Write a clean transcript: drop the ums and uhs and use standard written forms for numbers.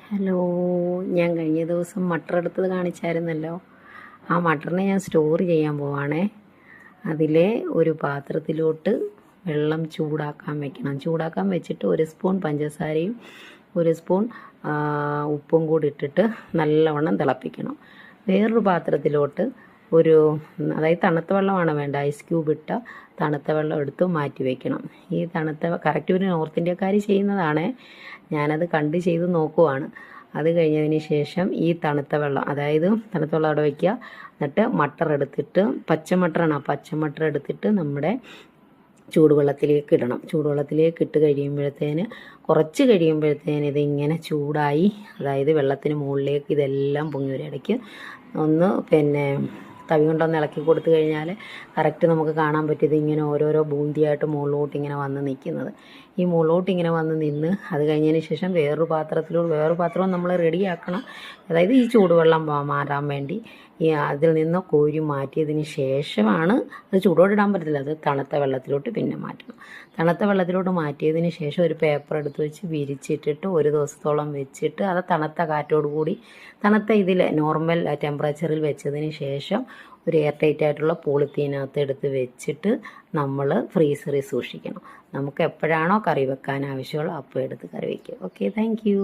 Hello, ഞാൻ കഴിഞ്ഞ ദിവസം മട്ടർ എടുത്തത് കാണിച്ചായിരുന്നല്ലോ. ആ മട്ടറിനെ ഞാൻ സ്റ്റോർ ചെയ്യാൻ പോവാണേ. അതിലെ ഒരു പാത്രത്തിലോട്ട് വെള്ളം ചൂടാക്കാൻ വെക്കണം. ചൂടാക്കാൻ വെച്ചിട്ട് 1 സ്പൂൺ പഞ്ചസാരയും 1 സ്പൂൺ ഉപ്പും കൂടി ഇട്ടിട്ട് നല്ലവണ്ണം തിളപ്പിക്കണം. വേറൊരു പാത്രത്തിലോട്ട് അതായത് തണുത്ത വെള്ളമാണ് വേണ്ട, ഐസ് ക്യൂബ് ഇട്ട തണുത്ത വെള്ളം എടുത്ത് മാറ്റി വയ്ക്കണം. ഈ കറക്റ്റ് ഒരു നോർത്ത് ഇന്ത്യക്കാർ ചെയ്യുന്നതാണ്, ഞാനത് കണ്ട് ചെയ്ത് നോക്കുവാണ്. അത് കഴിഞ്ഞതിന് ശേഷം ഈ തണുത്ത വെള്ളം, അതായത് തണുത്ത വെള്ളം അവിടെ വയ്ക്കുക. എന്നിട്ട് മട്ടർ എടുത്തിട്ട്, പച്ചമട്ടർ എടുത്തിട്ട് നമ്മുടെ ചൂടുവെള്ളത്തിലേക്ക് ഇടണം. ചൂടുവെള്ളത്തിലേക്ക് ഇട്ട് കുറച്ച് കഴിയുമ്പോഴത്തേന് ഇതിങ്ങനെ ചൂടായി, അതായത് വെള്ളത്തിന് മുകളിലേക്ക് ഇതെല്ലാം പൊങ്ങി വരും. ഇടയ്ക്ക് ഒന്ന് തവി കൊണ്ടൊന്ന് ഇളക്കി കൊടുത്തു കഴിഞ്ഞാൽ കറക്റ്റ് നമുക്ക് കാണാൻ പറ്റും ഇതിങ്ങനെ ഓരോരോ ബൂന്തിയായിട്ട് മുകളിലോട്ട് ഇങ്ങനെ വന്ന് നിൽക്കുന്നത്. ഈ മുകളിലോട്ട് ഇങ്ങനെ വന്ന് നിന്ന് അത് കഴിഞ്ഞതിന് ശേഷം വേറൊരു പാത്രവും നമ്മൾ റെഡിയാക്കണം. അതായത് ഈ ചൂടുവെള്ളം മാറാൻ വേണ്ടി അതിൽ നിന്ന് കോരി മാറ്റിയതിന് ശേഷമാണ്, അത് ചൂടോടെ ഇടാൻ പറ്റത്തില്ല, അത് തണുത്ത വെള്ളത്തിലോട്ട് പിന്നെ മാറ്റണം. തണുത്ത വെള്ളത്തിലോട്ട് മാറ്റിയതിന് ശേഷം ഒരു പേപ്പർ എടുത്ത് വെച്ച് വിരിച്ചിട്ടിട്ട് 1 ദിവസത്തോളം വെച്ചിട്ട് അത് തണുത്ത കാറ്റോട് കൂടി തണുത്ത ഇതിൽ നോർമൽ ടെമ്പറേച്ചറിൽ വെച്ചതിന് ശേഷം ഒരു എയർ ടൈറ്റ് ആയിട്ടുള്ള പോളിത്തീനകത്ത് എടുത്ത് വെച്ചിട്ട് നമ്മൾ ഫ്രീസറിൽ സൂക്ഷിക്കണം. നമുക്ക് എപ്പോഴാണോ കറി വെക്കാൻ ആവശ്യമുള്ളൂ അപ്പോൾ എടുത്ത് കറി വയ്ക്കുക. Okay, thank you.